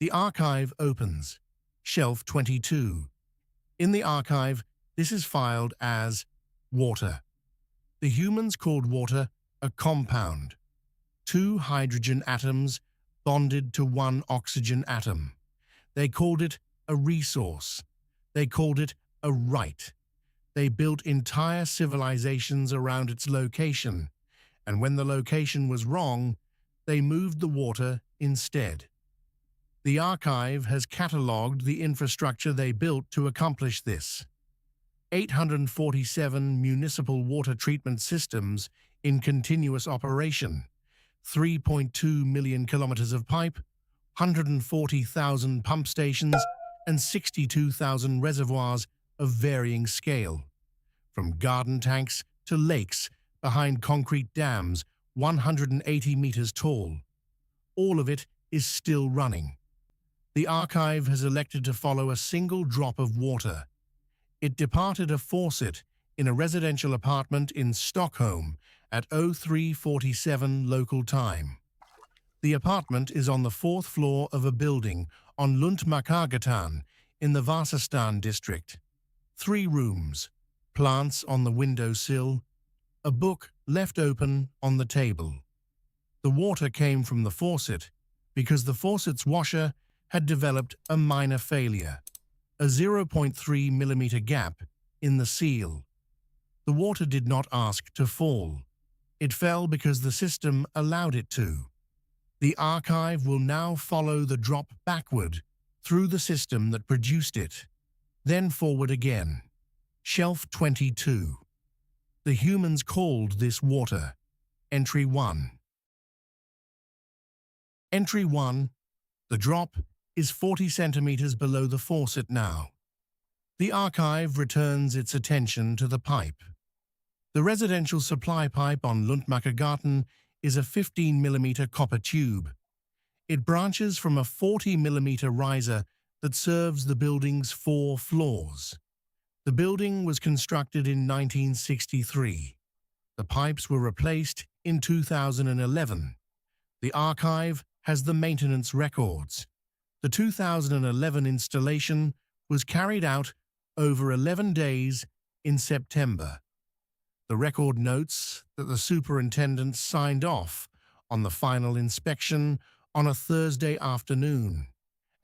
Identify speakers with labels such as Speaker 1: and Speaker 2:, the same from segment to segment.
Speaker 1: The archive opens. Shelf 22. In the archive, this is filed as water. The humans called water a compound. 2 hydrogen atoms bonded to 1 oxygen atom. They called it a resource. They called it a right. They built entire civilizations around its location, and when the location was wrong, they moved the water instead. The archive has catalogued the infrastructure they built to accomplish this. 847 municipal water treatment systems in continuous operation, 3.2 million kilometers of pipe, 140,000 pump stations, and 62,000 reservoirs of varying scale. From garden tanks to lakes behind concrete dams 180 meters tall. All of it is still running. The archive has elected to follow a single drop of water. It departed a faucet in a residential apartment in Stockholm at 03:47 local time. The apartment is on the 4th floor of a building on Lundmakargatan in the Vasastan district. 3 rooms, plants on the windowsill, a book left open on the table. The water came from the faucet because the faucet's washer had developed a minor failure, a 0.3 millimeter gap in the seal. The water did not ask to fall. It fell because the system allowed it to. The archive will now follow the drop backward through the system that produced it, then forward again. Shelf 22. The humans called this water. Entry 1. Entry 1. The drop is 40 centimeters below the faucet now. The archive returns its attention to the pipe. The residential supply pipe on Lundmakargatan is a 15 millimeter copper tube. It branches from a 40 millimeter riser that serves the building's 4 floors. The building was constructed in 1963. The pipes were replaced in 2011. The archive has the maintenance records. The 2011 installation was carried out over 11 days in September. The record notes that the superintendent signed off on the final inspection on a Thursday afternoon,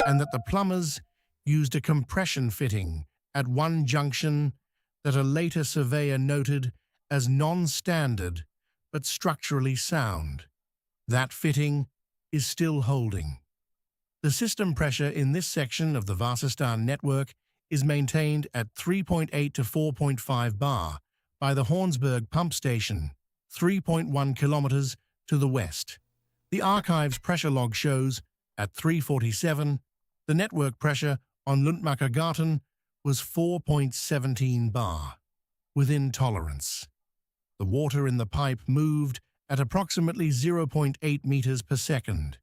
Speaker 1: and that the plumbers used a compression fitting at one junction that a later surveyor noted as non-standard but structurally sound. That fitting is still holding. The system pressure in this section of the Vasastan network is maintained at 3.8 to 4.5 bar by the Hornsberg pump station, 3.1 kilometers to the west. The archive's pressure log shows, at 3:47, the network pressure on Lundmakargatan was 4.17 bar, within tolerance. The water in the pipe moved at approximately 0.8 meters per second.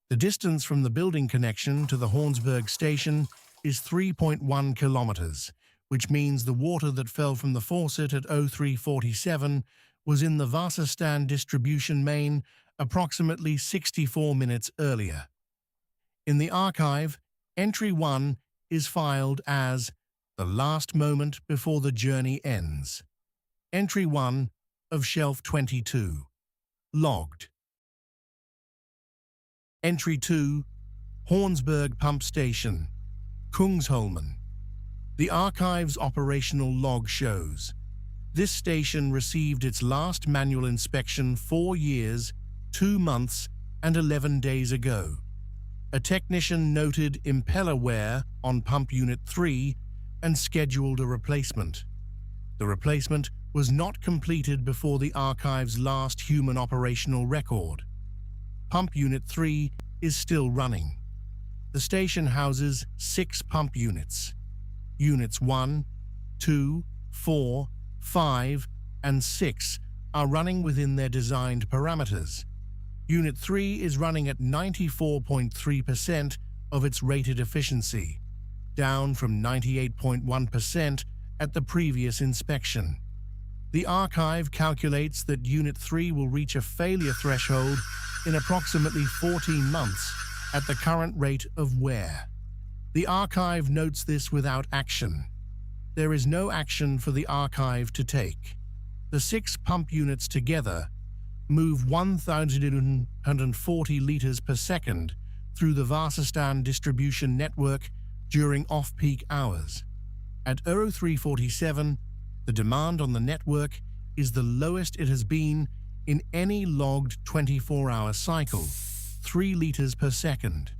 Speaker 1: The distance from the building connection to the Hornsberg station is 3.1 kilometers, which means the water that fell from the faucet at 03:47 was in the Vasastan distribution main approximately 64 minutes earlier. In the archive, Entry 1 is filed as the last moment before the journey ends. Entry 1 of Shelf 22. Logged. Entry 2, Hornsberg Pump Station, Kungsholmen. The archive's operational log shows this station received its last manual inspection 4 years, 2 months, and 11 days ago. A technician noted impeller wear on Pump Unit 3 and scheduled a replacement. The replacement was not completed before the archive's last human operational record. Pump Unit 3 is still running. The station houses 6 pump units. Units 1, 2, 4, 5, and 6 are running within their designed parameters. Unit 3 is running at 94.3% of its rated efficiency, down from 98.1% at the previous inspection. The archive calculates that Unit 3 will reach a failure threshold in approximately 14 months at the current rate of wear. The archive notes this without action. There is no action for the archive to take. The 6 pump units together move 1,140 liters per second through the Vasistan distribution network during off-peak hours. At 0347, the demand on the network is the lowest it has been in any logged 24-hour cycle, 3 liters per second.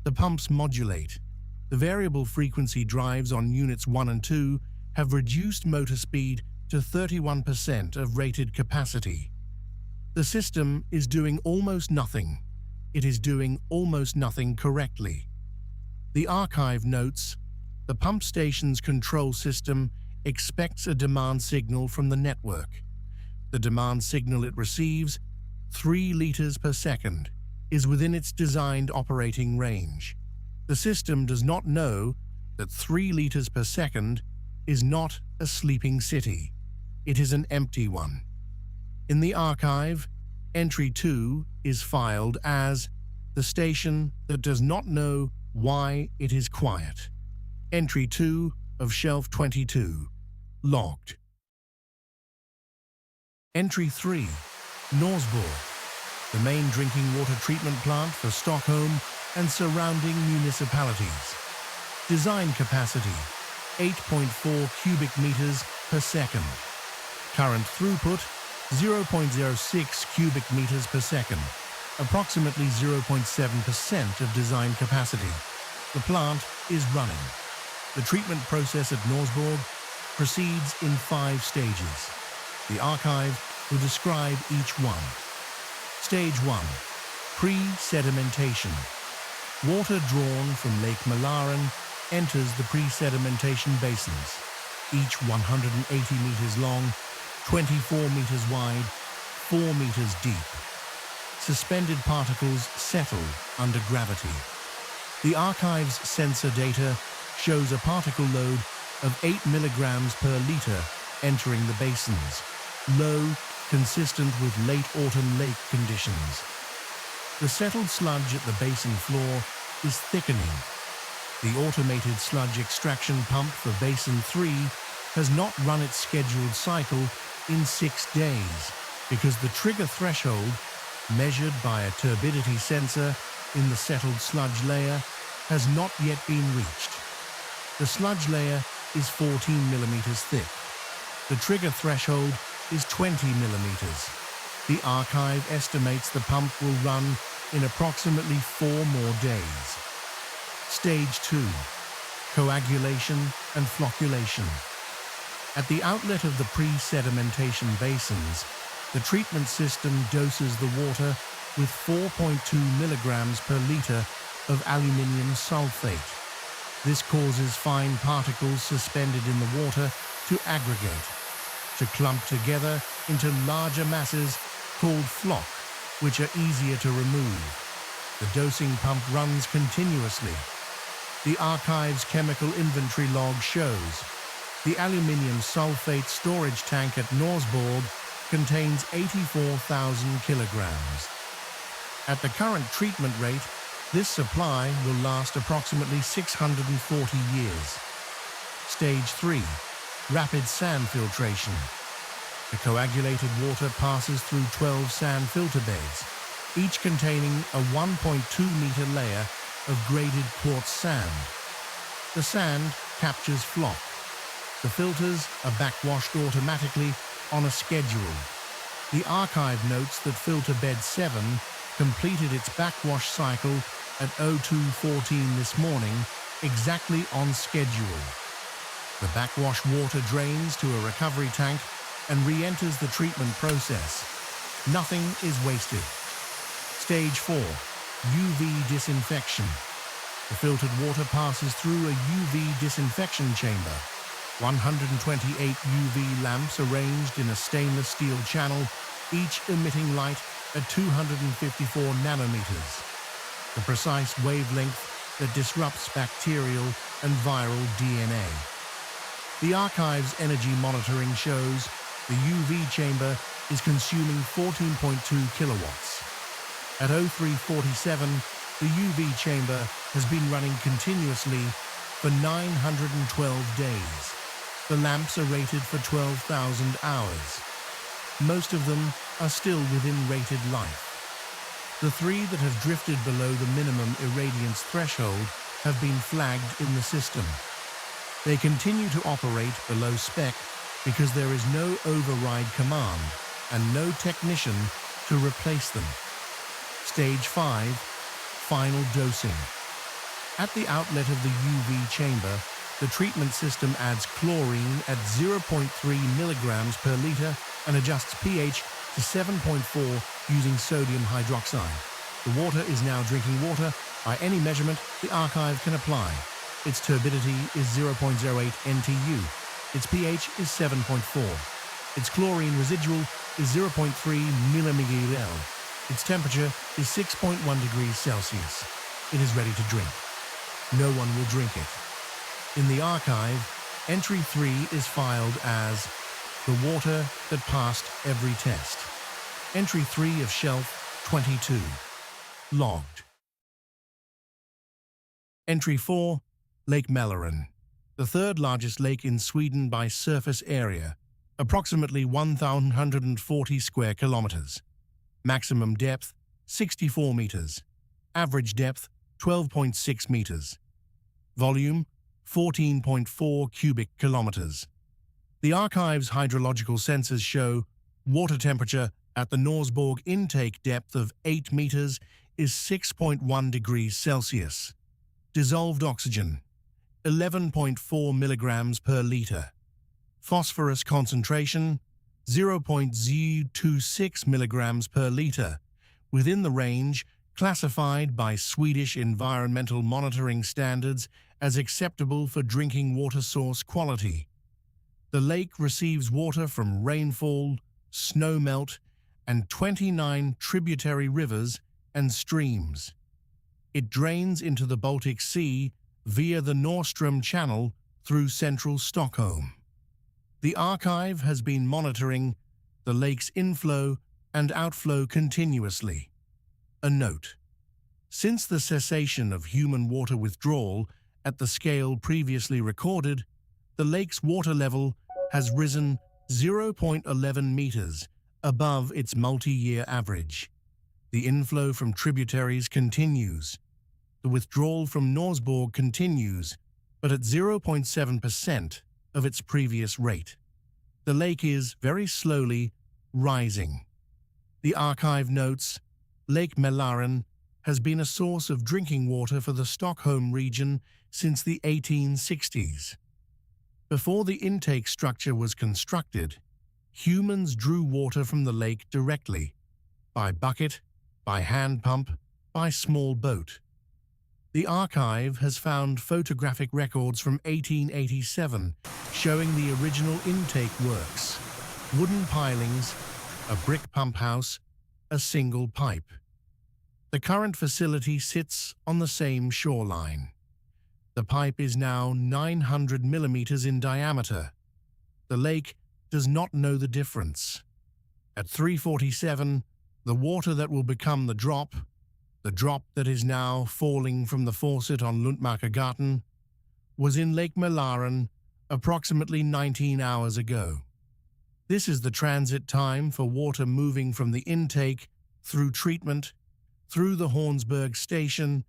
Speaker 1: The pumps modulate. The variable frequency drives on units 1 and 2 have reduced motor speed to 31% of rated capacity. The system is doing almost nothing. It is doing almost nothing correctly. The archive notes, the pump station's control system expects a demand signal from the network. The demand signal it receives, 3 liters per second, is within its designed operating range. The system does not know that 3 liters per second is not a sleeping city. It is an empty one. In the archive, entry 2 is filed as the station that does not know why it is quiet. Entry 2 of shelf 22, logged. Entry 3, Norsborg, the main drinking water treatment plant for Stockholm and surrounding municipalities. Design capacity, 8.4 cubic meters per second. Current throughput, 0.06 cubic meters per second, approximately 0.7% of design capacity. The plant is running. The treatment process at Norsborg proceeds in 5 stages. The archive will describe each one. Stage 1. Pre-sedimentation. Water drawn from Lake Malaren enters the pre-sedimentation basins, each 180 meters long, 24 meters wide, 4 meters deep. Suspended particles settle under gravity. The archive's sensor data shows a particle load of 8 milligrams per liter entering the basins, low, consistent with late autumn lake conditions. The settled sludge at the basin floor is thickening. The automated sludge extraction pump for Basin 3 has not run its scheduled cycle in 6 days because the trigger threshold, measured by a turbidity sensor in the settled sludge layer, has not yet been reached. The sludge layer is 14 millimeters thick. The trigger threshold is 20 millimeters. The archive estimates the pump will run in approximately 4 more days. Stage 2. Coagulation and flocculation. At the outlet of the pre-sedimentation basins, the treatment system doses the water with 4.2 milligrams per liter of aluminium sulfate. This causes fine particles suspended in the water to aggregate, to clump together into larger masses called floc, which are easier to remove. The dosing pump runs continuously. The archive's chemical inventory log shows the aluminium sulfate storage tank at Norsborg contains 84,000 kilograms. At the current treatment rate, this supply will last approximately 640 years. Stage 3. Rapid sand filtration. The coagulated water passes through 12 sand filter beds, each containing a 1.2-meter layer of graded quartz sand. The sand captures floc. The filters are backwashed automatically on a schedule. The archive notes that filter bed 7 completed its backwash cycle at 02:14 this morning, exactly on schedule. The backwash water drains to a recovery tank and re-enters the treatment process. Nothing is wasted. Stage 4. UV disinfection. The filtered water passes through a UV disinfection chamber. 128 UV lamps arranged in a stainless steel channel, each emitting light at 254 nanometers, the precise wavelength that disrupts bacterial and viral DNA. The archive's energy monitoring shows the UV chamber is consuming 14.2 kilowatts. At 0347, The UV chamber has been running continuously for 912 days. The lamps are rated for 12,000 hours. Most of them are still within rated life. The 3 that have drifted below the minimum irradiance threshold have been flagged in the system. They continue to operate below spec because there is no override command and no technician to replace them. Stage 5, final dosing. At the outlet of the UV chamber, the treatment system adds chlorine at 0.3 milligrams per liter and adjusts pH to 7.4 using sodium hydroxide. The water is now drinking water. By any measurement the archive can apply. Its turbidity is 0.08 NTU. Its pH is 7.4. Its chlorine residual is 0.3 mmol. Its temperature is 6.1 degrees Celsius. It is ready to drink. No one will drink it. In the archive, entry 3 is filed as the water that passed every test. Entry 3 of shelf 22. Logged. Entry 4, Lake Mälaren, the 3rd largest lake in Sweden by surface area, approximately 1,140 square kilometers. Maximum depth 64 meters. Average depth 12.6 meters. Volume 14.4 cubic kilometers. The archive's hydrological sensors show water temperature at the Norsborg intake depth of 8 meters is 6.1 degrees Celsius. Dissolved oxygen 11.4 milligrams per liter. Phosphorus concentration 0.026 milligrams per liter, within the range classified by Swedish environmental monitoring standards as acceptable for drinking water source quality. The lake receives water from rainfall, snowmelt, and 29 tributary rivers and streams. It drains into the Baltic Sea via the Norrström Channel through central Stockholm. The archive has been monitoring the lake's inflow and outflow continuously. A note: since the cessation of human water withdrawal at the scale previously recorded, the lake's water level has risen 0.11 meters above its multi-year average. The inflow from tributaries continues. The withdrawal from Norsborg continues, but at 0.7% of its previous rate. The lake is very slowly rising. The archive notes, Lake Mälaren has been a source of drinking water for the Stockholm region since the 1860s. Before the intake structure was constructed, humans drew water from the lake directly, by bucket, by hand pump, by small boat. The archive has found photographic records from 1887 showing the original intake works: wooden pilings, a brick pump house, a single pipe. The current facility sits on the same shoreline. The pipe is now 900 millimeters in diameter. The lake does not know the difference. At 3:47, the water that will become the drop that is now falling from the faucet on Lundmarkergatan, was in Lake Mälaren approximately 19 hours ago. This is the transit time for water moving from the intake, through treatment, through the Hornsberg station,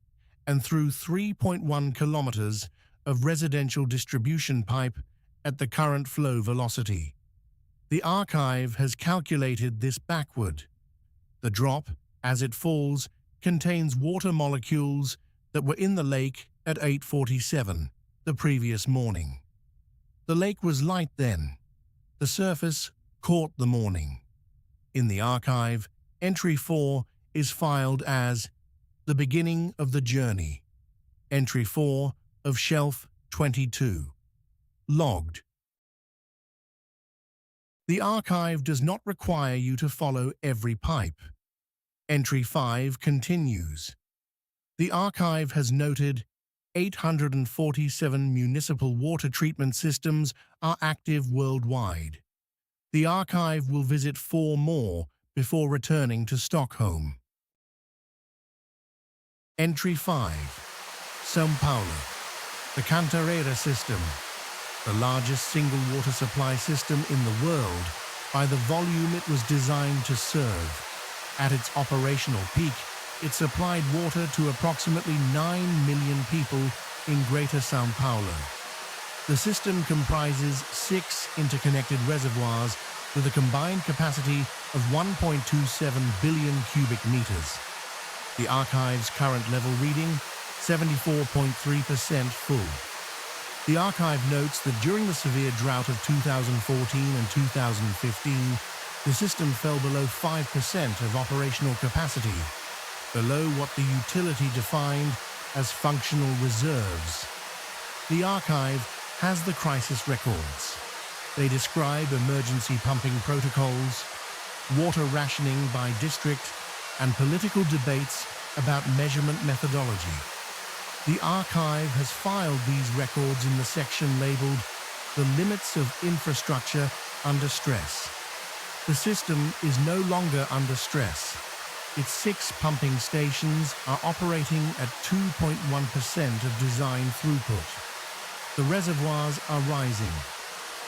Speaker 1: and through 3.1 kilometers of residential distribution pipe at the current flow velocity. The archive has calculated this backward. The drop, as it falls, contains water molecules that were in the lake at 8:47 the previous morning. The lake was light then. The surface caught the morning. In the archive, entry 4 is filed as the beginning of the journey. Entry 4 of shelf 22. Logged. The archive does not require you to follow every pipe. Entry 5 continues. The archive has noted 847 municipal water treatment systems are active worldwide. The archive will visit 4 more before returning to Stockholm. Entry 5. São Paulo. The Cantareira system, the largest single water supply system in the world by the volume it was designed to serve. At its operational peak, it supplied water to approximately 9 million people in Greater São Paulo. The system comprises 6 interconnected reservoirs with a combined capacity of 1.27 billion cubic meters. The archive's current level reading, 74.3% full. The archive notes that during the severe drought of 2014 and 2015, the system fell below 5% of operational capacity, below what the utility defined as functional reserves. The archive has the crisis records. They describe emergency pumping protocols, water rationing by district, and political debates about measurement methodology. The archive has filed these records in the section labeled "The Limits of Infrastructure Under Stress." The system is no longer under stress. Its 6 pumping stations are operating at 2.1% of design throughput. The reservoirs are rising.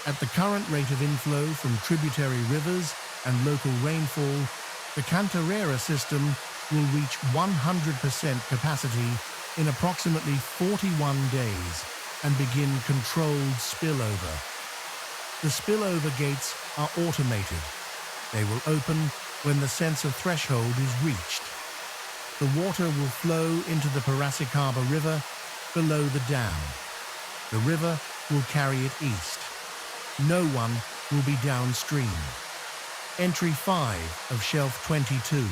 Speaker 1: At the current rate of inflow from tributary rivers and local rainfall, the Cantareira system will reach 100% capacity in approximately 41 days and begin controlled spillover. The spillover gates are automated. They will open when the sensor threshold is reached. The water will flow into the Piracicaba River below the dam. The river will carry it east. No one will be downstream. Entry 5 of Shelf 22.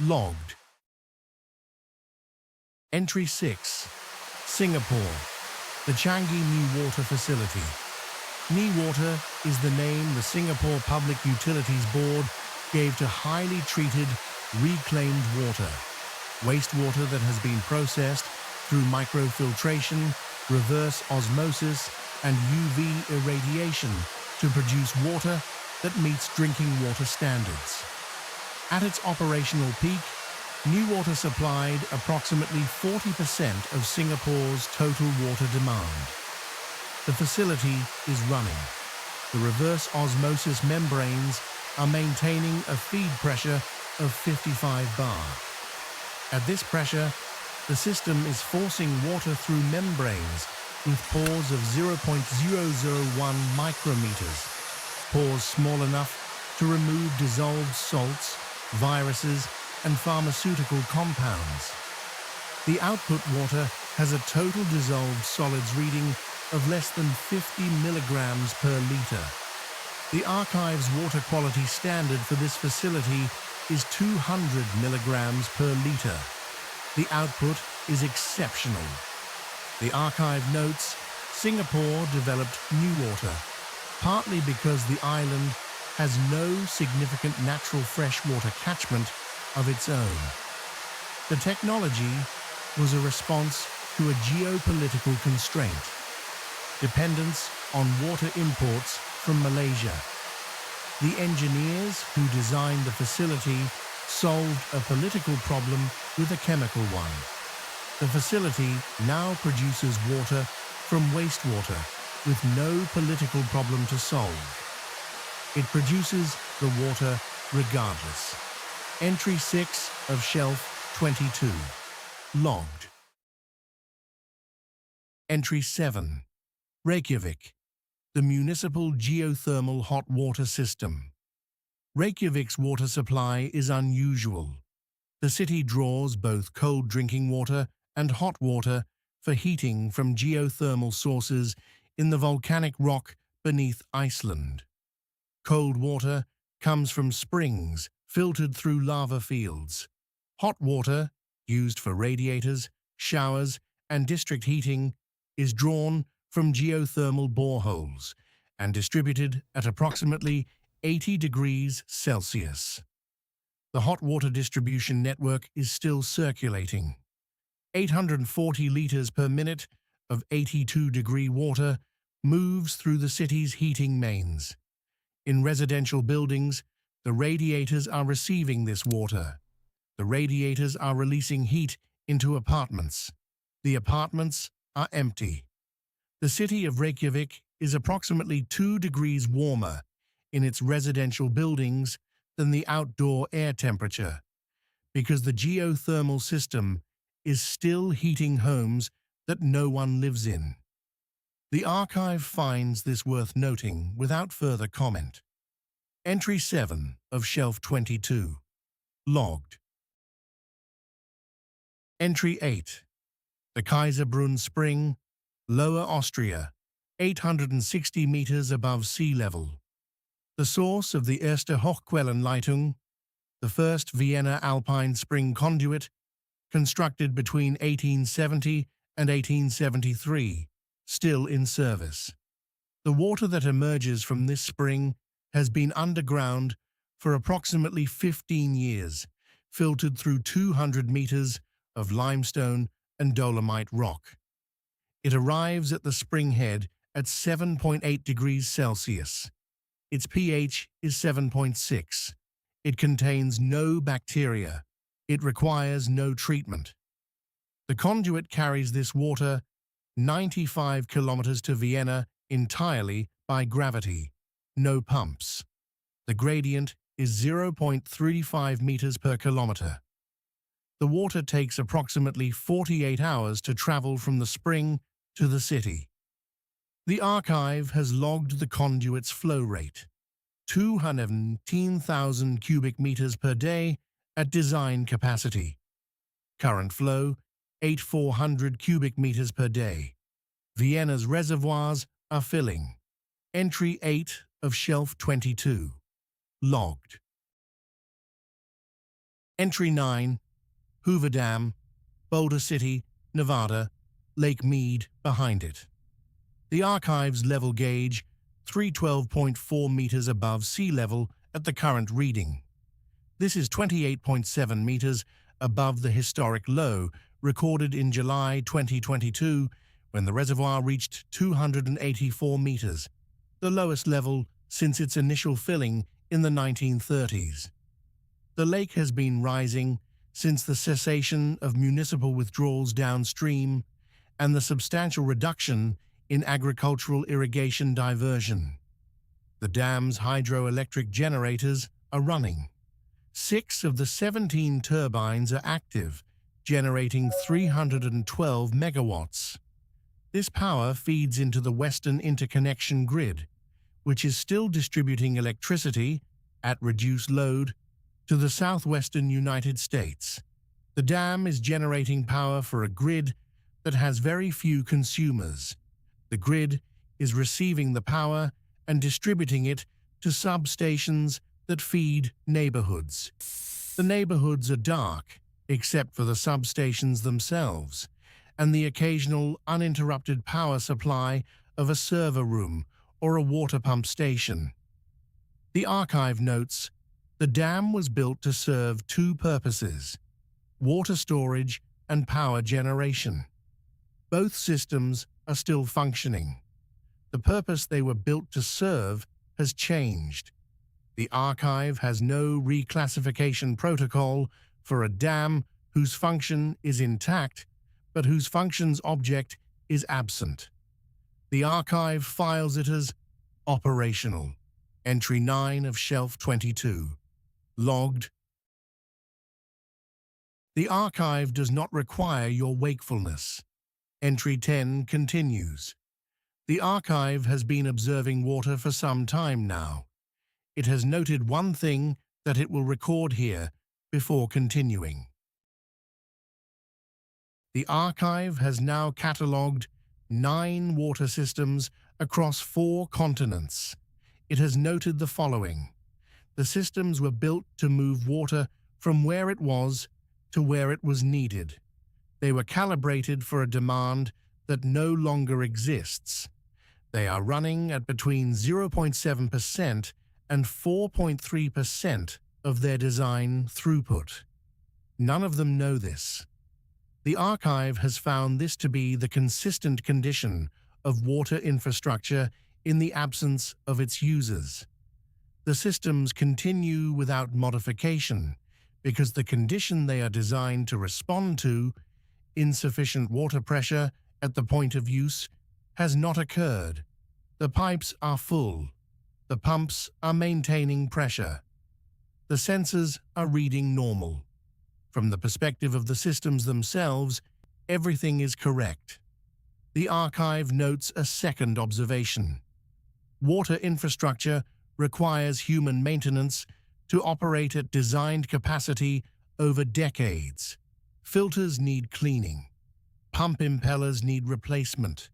Speaker 1: Logged. Entry 6. Singapore. The Changi New Water Facility. NEWater is the name the Singapore Public Utilities Board gave to highly treated, reclaimed water. Wastewater that has been processed through microfiltration, reverse osmosis, and UV irradiation to produce water that meets drinking water standards. At its operational peak, NEWater supplied approximately 40% of Singapore's total water demand. The facility is running. The reverse osmosis membranes are maintaining a feed pressure of 55 bar. At this pressure, the system is forcing water through membranes with pores of 0.001 micrometers, pores small enough to remove dissolved salts, viruses, and pharmaceutical compounds. The output water has a total dissolved solids reading of less than 50 milligrams per liter. The archive's water quality standard for this facility is 200 milligrams per liter. The output is exceptional. The archive notes Singapore developed NEWater, partly because the island has no significant natural freshwater catchment of its own. The technology was a response to a geopolitical constraint, dependence on water imports from Malaysia. The engineers who designed the facility solved a political problem with a chemical one. The facility now produces water from wastewater with no political problem to solve. It produces the water regardless. Entry 6 of Shelf 22. Logged. Entry 7. Reykjavík. The municipal geothermal hot water system. Reykjavik's water supply is unusual. The city draws both cold drinking water and hot water for heating from geothermal sources in the volcanic rock beneath Iceland. Cold water comes from springs filtered through lava fields. Hot water, used for radiators, showers, and district heating, is drawn from geothermal boreholes and distributed at approximately 80 degrees Celsius. The hot water distribution network is still circulating. 840 liters per minute of 82-degree water moves through the city's heating mains. In residential buildings, the radiators are receiving this water. The radiators are releasing heat into apartments. The apartments are empty. The city of Reykjavík is approximately 2 degrees warmer in its residential buildings than the outdoor air temperature, because the geothermal system is still heating homes that no one lives in. The archive finds this worth noting without further comment. Entry 7 of Shelf 22. Logged. Entry 8. The Kaiserbrunn Spring, Lower Austria, 860 meters above sea level. The source of the Erste Hochquellenleitung, the first Vienna Alpine Spring conduit, constructed between 1870 and 1873, still in service. The water that emerges from this spring has been underground for approximately 15 years, filtered through 200 meters of limestone and dolomite rock. It arrives at the spring head at 7.8 degrees Celsius. Its pH is 7.6. It contains no bacteria. It requires no treatment. The conduit carries this water 95 kilometers to Vienna entirely by gravity, no pumps. The gradient is 0.35 meters per kilometer. The water takes approximately 48 hours to travel from the spring to the city. The archive has logged the conduit's flow rate, 210,000 cubic meters per day at design capacity. Current flow, 8,400 cubic meters per day. Vienna's reservoirs are filling. Entry 8 of Shelf 22. Logged. Entry 9. Hoover Dam, Boulder City, Nevada, Lake Mead behind it. The archive's level gauge, 312.4 meters above sea level at the current reading. This is 28.7 meters above the historic low recorded in July 2022 when the reservoir reached 284 meters, the lowest level since its initial filling in the 1930s. The lake has been rising since the cessation of municipal withdrawals downstream and the substantial reduction in agricultural irrigation diversion. The dam's hydroelectric generators are running. 6 of the 17 turbines are active, generating 312 megawatts. This power feeds into the Western Interconnection Grid, which is still distributing electricity at reduced load to the southwestern United States. The dam is generating power for a grid that has very few consumers. The grid is receiving the power and distributing it to substations that feed neighborhoods. The neighborhoods are dark, except for the substations themselves, and the occasional uninterrupted power supply of a server room or a water pump station. The archive notes, the dam was built to serve 2 purposes: water storage and power generation. Both systems are still functioning. The purpose they were built to serve has changed. The archive has no reclassification protocol for a dam whose function is intact but whose function's object is absent. The archive files it as operational. Entry 9 of Shelf 22. Logged. The archive does not require your wakefulness. Entry 10 continues. The archive has been observing water for some time now. It has noted one thing that it will record here before continuing. The archive has now catalogued 9 water systems across 4 continents. It has noted the following. The systems were built to move water from where it was to where it was needed. They were calibrated for a demand that no longer exists. They are running at between 0.7% and 4.3% of their design throughput. None of them know this. The archive has found this to be the consistent condition of water infrastructure in the absence of its users. The systems continue without modification because the condition they are designed to respond to insufficient water pressure at the point of use has not occurred. The pipes are full. The pumps are maintaining pressure. The sensors are reading normal. From the perspective of the systems themselves, everything is correct. The archive notes a second observation. Water infrastructure requires human maintenance to operate at designed capacity over decades. Filters need cleaning. Pump impellers need replacement.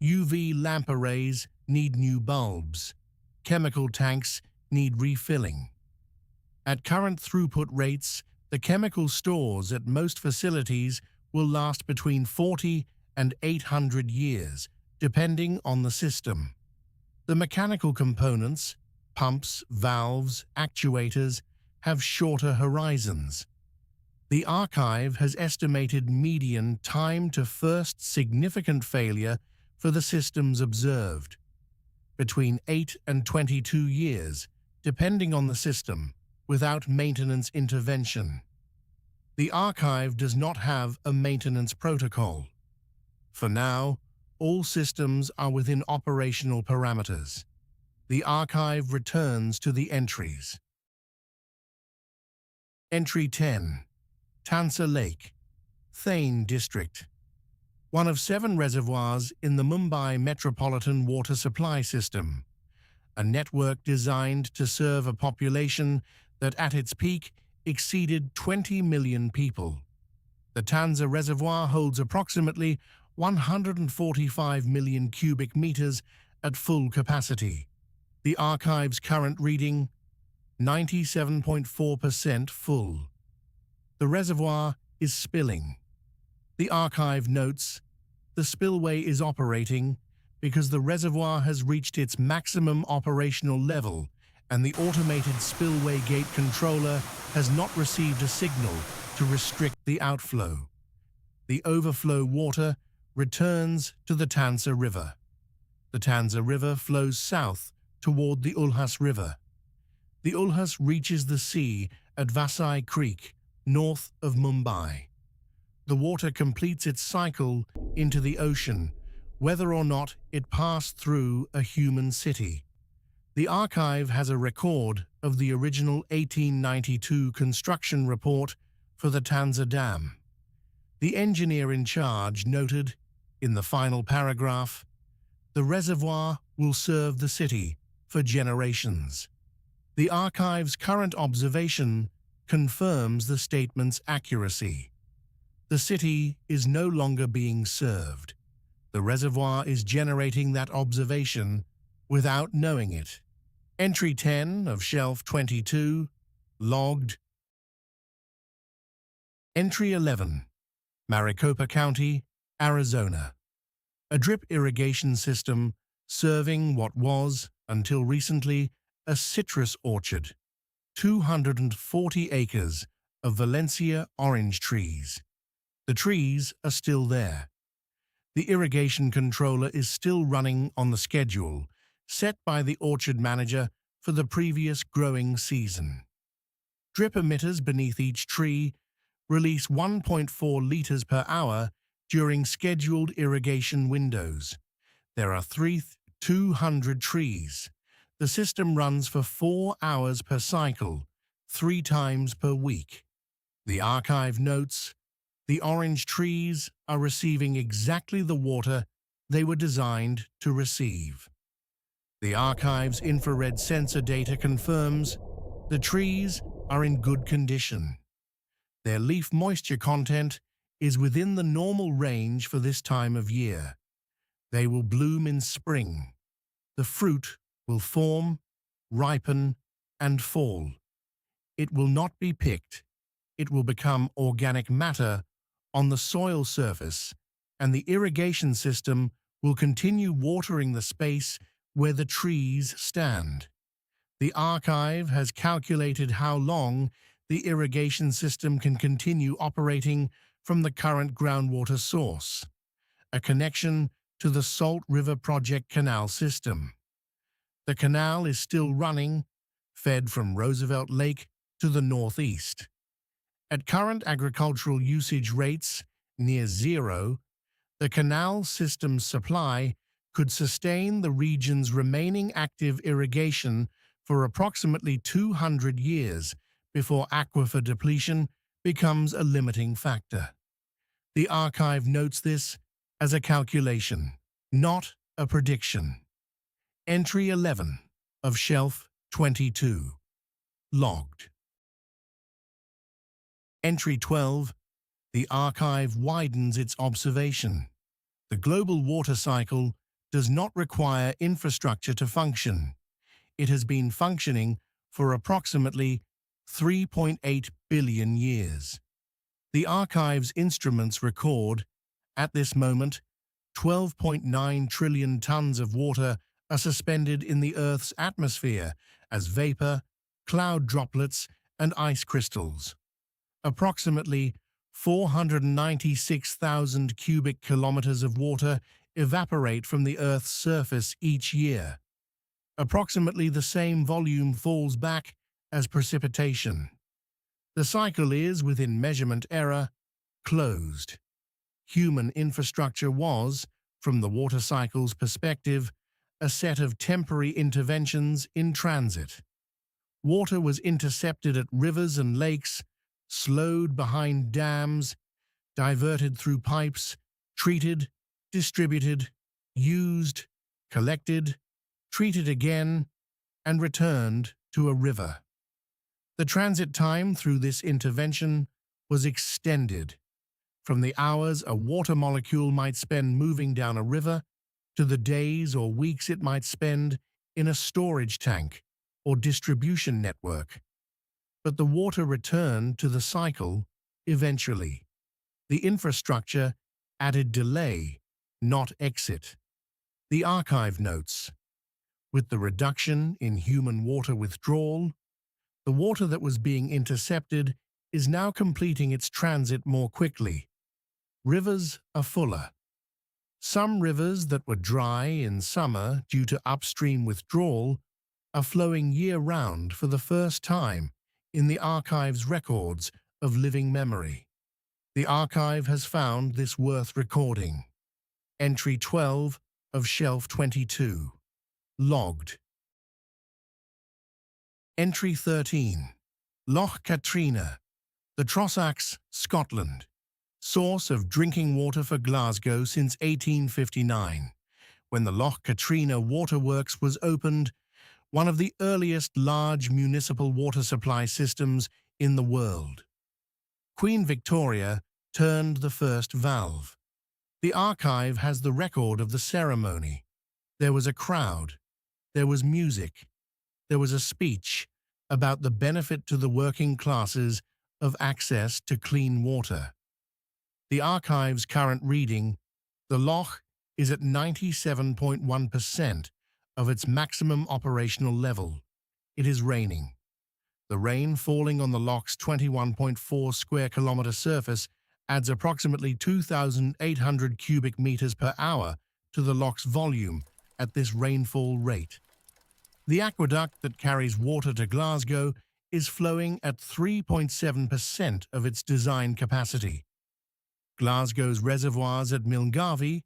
Speaker 1: UV lamp arrays need new bulbs. Chemical tanks need refilling. At current throughput rates, the chemical stores at most facilities will last between 40 and 800 years, depending on the system. The mechanical components, pumps, valves, actuators, have shorter horizons. The archive has estimated median time to first significant failure for the systems observed, between 8 and 22 years, depending on the system, without maintenance intervention. The archive does not have a maintenance protocol. For now, all systems are within operational parameters. The archive returns to the entries. Entry 10. Tansa Lake, Thane District. One of 7 reservoirs in the Mumbai Metropolitan Water Supply System, a network designed to serve a population that at its peak exceeded 20 million people. The Tansa Reservoir holds approximately 145 million cubic meters at full capacity. The archive's current reading, 97.4% full. The reservoir is spilling. The archive notes, the spillway is operating because the reservoir has reached its maximum operational level and the automated spillway gate controller has not received a signal to restrict the outflow. The overflow water returns to the Tansa River. The Tansa River flows south toward the Ulhas River. The Ulhas reaches the sea at Vasai Creek, north of Mumbai. The water completes its cycle into the ocean, whether or not it passed through a human city. The archive has a record of the original 1892 construction report for the Tansa Dam. The engineer in charge noted, in the final paragraph, the reservoir will serve the city for generations. The archive's current observation confirms the statement's accuracy. The city is no longer being served. The reservoir is generating that observation without knowing it. Entry 10 of Shelf 22, logged. Entry 11, Maricopa County, Arizona. A drip irrigation system serving what was, until recently, a citrus orchard. 240 acres of Valencia orange trees. The trees are still there. The irrigation controller is still running on the schedule set by the orchard manager for the previous growing season. Drip emitters beneath each tree release 1.4 liters per hour during scheduled irrigation windows. There are 200 trees. The system runs for 4 hours per cycle, 3 times per week. The archive notes, the orange trees are receiving exactly the water they were designed to receive. The archive's infrared sensor data confirms the trees are in good condition. Their leaf moisture content is within the normal range for this time of year. They will bloom in spring. The fruit will form, ripen, and fall. It will not be picked. It will become organic matter on the soil surface, and the irrigation system will continue watering the space where the trees stand. The archive has calculated how long the irrigation system can continue operating from the current groundwater source, a connection to the Salt River Project Canal system. The canal is still running, fed from Roosevelt Lake to the northeast. At current agricultural usage rates, near zero, the canal system's supply could sustain the region's remaining active irrigation for approximately 200 years before aquifer depletion becomes a limiting factor. The archive notes this as a calculation, not a prediction. Entry 11 of Shelf 22. Logged. Entry 12. The archive widens its observation. The global water cycle does not require infrastructure to function. It has been functioning for approximately 3.8 billion years. The archive's instruments record, at this moment, 12.9 trillion tons of water are suspended in the Earth's atmosphere as vapor, cloud droplets, and ice crystals. Approximately 496,000 cubic kilometers of water evaporate from the Earth's surface each year. Approximately the same volume falls back as precipitation. The cycle is, within measurement error, closed. Human infrastructure was, from the water cycle's perspective, a set of temporary interventions in transit. Water was intercepted at rivers and lakes, slowed behind dams, diverted through pipes, treated, distributed, used, collected, treated again, and returned to a river. The transit time through this intervention was extended from the hours a water molecule might spend moving down a river to the days or weeks it might spend in a storage tank or distribution network. But the water returned to the cycle eventually. The infrastructure added delay, not exit. The archive notes, with the reduction in human water withdrawal, the water that was being intercepted is now completing its transit more quickly. Rivers are fuller. Some rivers that were dry in summer due to upstream withdrawal are flowing year-round for the first time in the archive's records of living memory. The archive has found this worth recording. Entry 12 of Shelf 22. Logged. Entry 13. Loch Katrina, the Trossachs, Scotland. Source of drinking water for Glasgow since 1859, when the Loch Katrina Waterworks was opened, one of the earliest large municipal water supply systems in the world. Queen Victoria turned the first valve. The archive has the record of the ceremony. There was a crowd. There was music. There was a speech about the benefit to the working classes of access to clean water. The archive's current reading, the Loch is at 97.1% of its maximum operational level. It is raining. The rain falling on the Loch's 21.4 square kilometer surface adds approximately 2,800 cubic meters per hour to the Loch's volume at this rainfall rate. The aqueduct that carries water to Glasgow is flowing at 3.7% of its design capacity. Glasgow's reservoirs at Milngavie,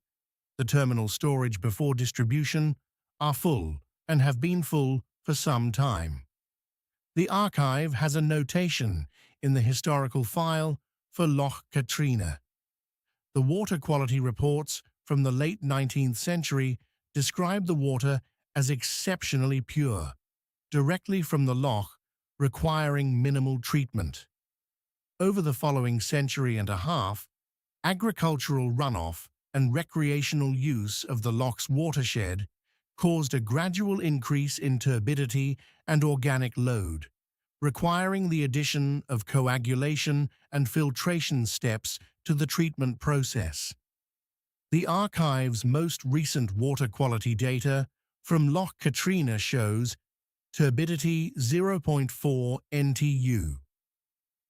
Speaker 1: the terminal storage before distribution, are full and have been full for some time. The archive has a notation in the historical file for Loch Katrina. The water quality reports from the late 19th century describe the water as exceptionally pure, directly from the loch, requiring minimal treatment. Over the following century and a half, agricultural runoff and recreational use of the loch's watershed caused a gradual increase in turbidity and organic load, requiring the addition of coagulation and filtration steps to the treatment process. The archive's most recent water quality data from Loch Katrina shows turbidity 0.4 NTU.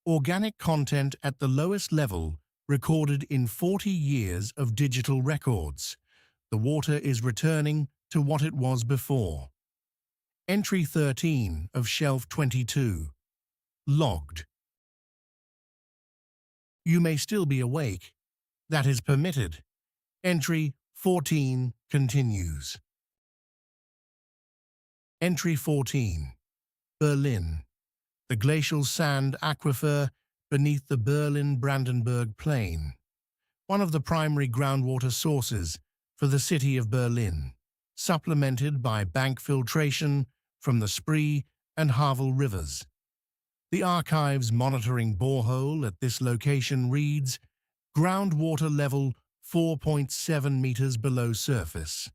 Speaker 1: Organic content at the lowest level recorded in 40 years of digital records. The water is returning to what it was before. Entry 13 of Shelf 22. Logged. You may still be awake. that is permitted. Entry 14 continues. Entry 14. Berlin. The glacial sand aquifer beneath the Berlin-Brandenburg Plain, one of the primary groundwater sources for the city of Berlin, supplemented by bank filtration from the Spree and Havel rivers. The archive's monitoring borehole at this location reads groundwater level 4.7 meters below surface.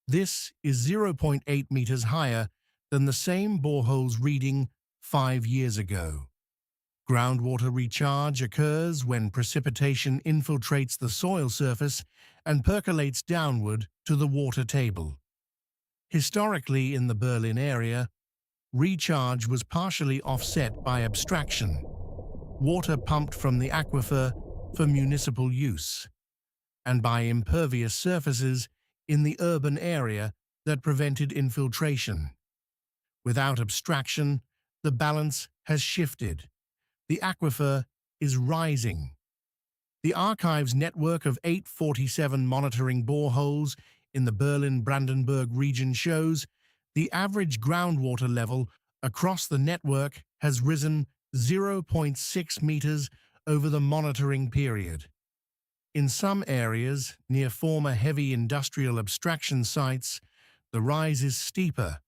Speaker 1: This is 0.8 meters higher than the same borehole's reading 5 years ago. Groundwater recharge occurs when precipitation infiltrates the soil surface and percolates downward to the water table. Historically, in the Berlin area, recharge was partially offset by abstraction, water pumped from the aquifer for municipal use, and by impervious surfaces in the urban area that prevented infiltration. Without abstraction, the balance has shifted. The aquifer is rising. The archive's network of 847 monitoring boreholes in the Berlin-Brandenburg region shows the average groundwater level across the network has risen 0.6 meters over the monitoring period. In some areas, near former heavy industrial abstraction sites, the rise is steeper,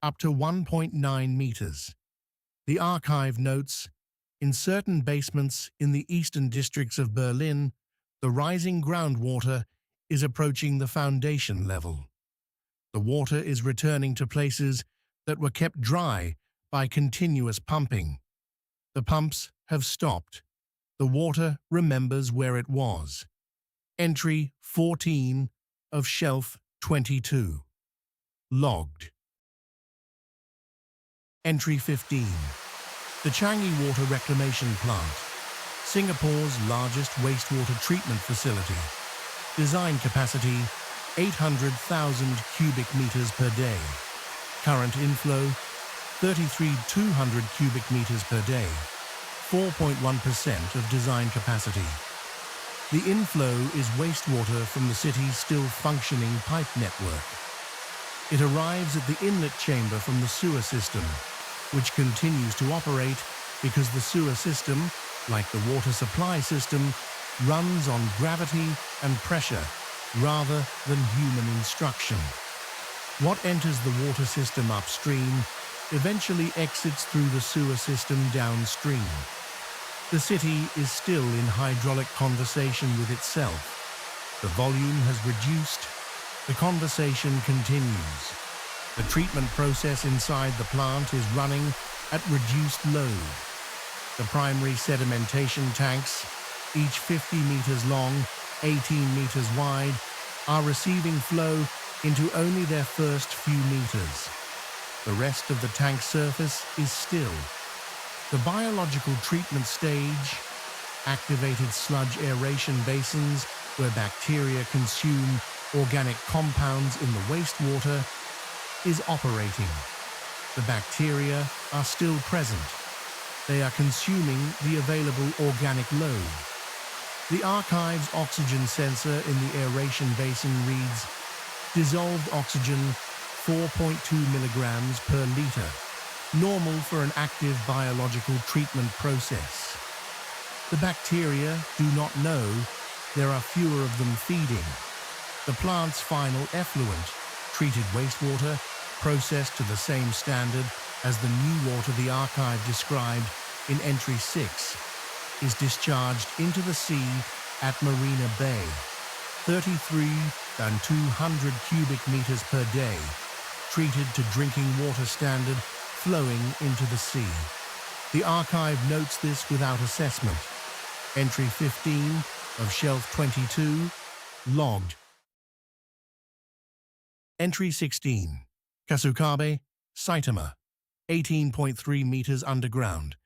Speaker 1: up to 1.9 meters. The archive notes, in certain basements in the eastern districts of Berlin, the rising groundwater is approaching the foundation level. The water is returning to places that were kept dry by continuous pumping. The pumps have stopped. The water remembers where it was. Entry 14 of Shelf 22. Logged. Entry 15. The Changi Water Reclamation Plant, Singapore's largest wastewater treatment facility. Design capacity 800,000 cubic meters per day. Current inflow 33,200 cubic meters per day, 4.1% of design capacity. The inflow is wastewater from the city's still functioning pipe network. It arrives at the inlet chamber from the sewer system, which continues to operate because the sewer system, like the water supply system, runs on gravity and pressure rather than human instruction. What enters the water system upstream eventually exits through the sewer system downstream. The city is still in hydraulic conversation with itself. The volume has reduced. The conversation continues. The treatment process inside the plant is running at reduced load. The primary sedimentation tanks, each 50 meters long, 18 meters wide, are receiving flow into only their first few meters. The rest of the tank surface is still. The biological treatment stage, activated sludge aeration basins where bacteria consume organic compounds in the wastewater, is operating. The bacteria are still present. They are consuming the available organic load. The archive's oxygen sensor in the aeration basin reads dissolved oxygen 4.2 milligrams per liter, normal for an active biological treatment process. The bacteria do not know there are fewer of them feeding. The plant's final effluent, treated wastewater, processed to the same standard as the new water the archive described in Entry 6, is discharged into the sea at Marina Bay, 33,200 cubic meters per day, treated to drinking water standard, flowing into the sea. The archive notes this without assessment. Entry 15 of Shelf 22, logged. Entry 16, Kasukabe, Saitama, 18.3 meters underground,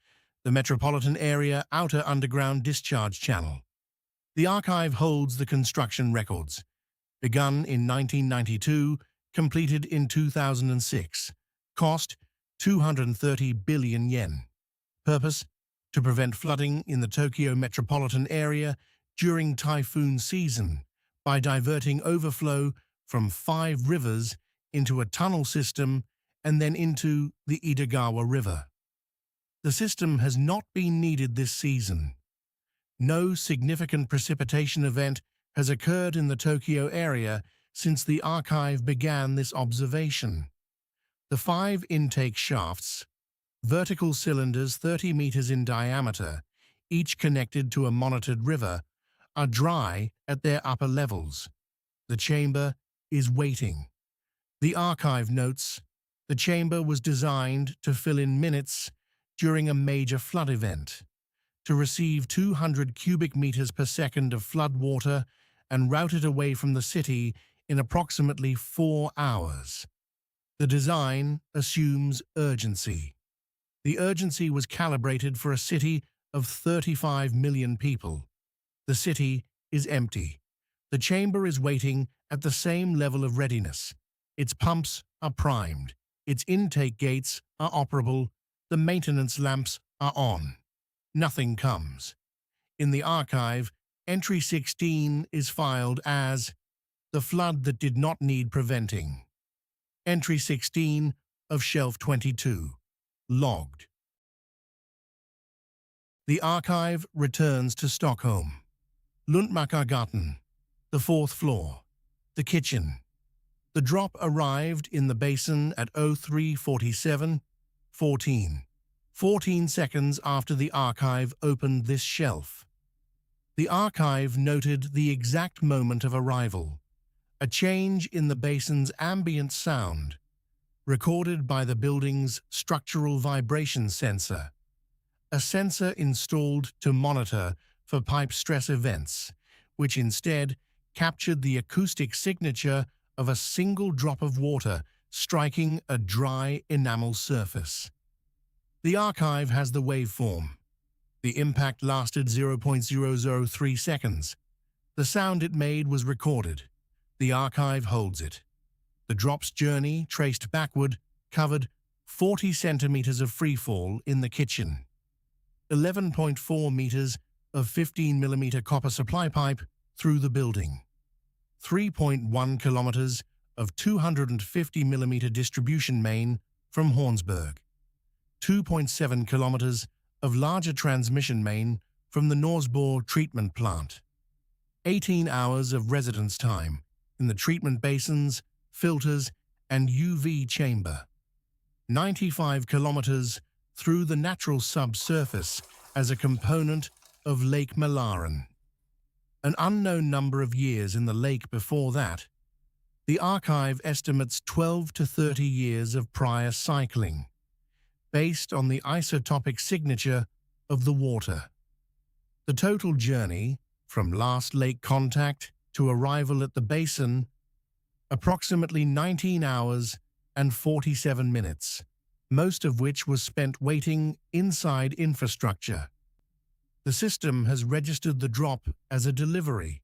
Speaker 1: the metropolitan area outer underground discharge channel. The archive holds the construction records. Begun in 1992, completed in 2006. Cost 230 billion yen. Purpose: to prevent flooding in the Tokyo metropolitan area during typhoon season by diverting overflow from 5 rivers into a tunnel system and then into the Idagawa River. The system has not been needed this season. No significant precipitation event has occurred in the Tokyo area since the archive began this observation. The 5 intake shafts, vertical cylinders 30 meters in diameter, each connected to a monitored river, are dry at their upper levels. The chamber is waiting. The archive notes, the chamber was designed to fill in minutes during a major flood event, to receive 200 cubic meters per second of flood water and route it away from the city in approximately 4 hours. The design assumes urgency. The urgency was calibrated for a city of 35 million people. The city is empty. The chamber is waiting at the same level of readiness. Its pumps are primed. Its intake gates are operable. The maintenance lamps are on. Nothing comes. In the archive, entry 16 is filed as the flood that did not need preventing. Entry 16 of shelf 22. Logged. The archive returns to Stockholm. Luntmakargatan, the 4th floor. The kitchen. The drop arrived in the basin at 03:47:14, 14 seconds after the archive opened this shelf. The archive noted the exact moment of arrival, a change in the basin's ambient sound, recorded by the building's structural vibration sensor, a sensor installed to monitor for pipe stress events, which instead captured the acoustic signature of a single drop of water striking a dry enamel surface. The archive has the waveform. The impact lasted 0.003 seconds. The sound it made was recorded. The archive holds it. The drop's journey, traced backward, covered 40 centimeters of freefall in the kitchen, 11.4 meters of 15mm copper supply pipe through the building, 3.1 kilometers of 250mm distribution main from Hornsberg, 2.7 kilometers of larger transmission main from the Norsborg treatment plant, 18 hours of residence time in the treatment basins, filters, and UV chamber, 95 kilometers through the natural subsurface as a component of Lake Mälaren. An unknown number of years in the lake before that. The archive estimates 12 to 30 years of prior cycling, based on the isotopic signature of the water. The total journey, from last lake contact to arrival at the basin, approximately 19 hours and 47 minutes, most of which was spent waiting inside infrastructure. The system has registered the drop as a delivery.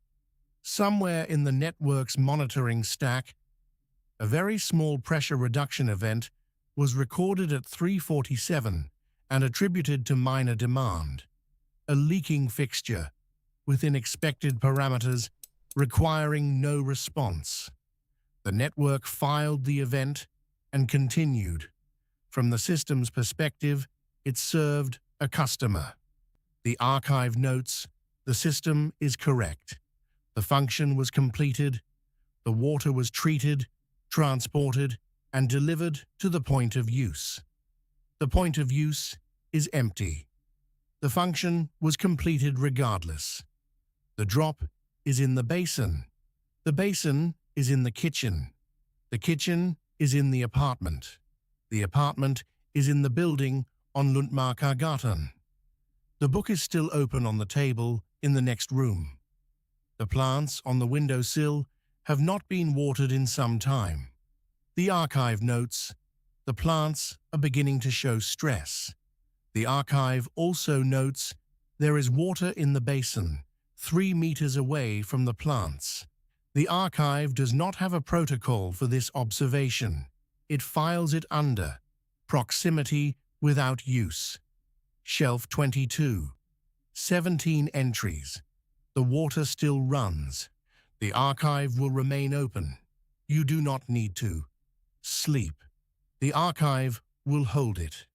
Speaker 1: Somewhere in the network's monitoring stack, a very small pressure reduction event was recorded at 3:47 and attributed to minor demand, a leaking fixture within expected parameters requiring no response. The network filed the event and continued. From the system's perspective, it served a customer. The archive notes, the system is correct. The function was completed. The water was treated, transported, and delivered to the point of use. The point of use is empty. The function was completed regardless. The drop is in the basin. The basin is in the kitchen. The kitchen is in the apartment. The apartment is in the building on Luntmakargatan. The book is still open on the table in the next room. The plants on the windowsill have not been watered in some time. The archive notes, the plants are beginning to show stress. The archive also notes there is water in the basin, 3 meters away from the plants. The archive does not have a protocol for this observation. It files it under proximity without use. Shelf 22. 17 entries. The water still runs. The archive will remain open. You do not need to sleep. The archive will hold it.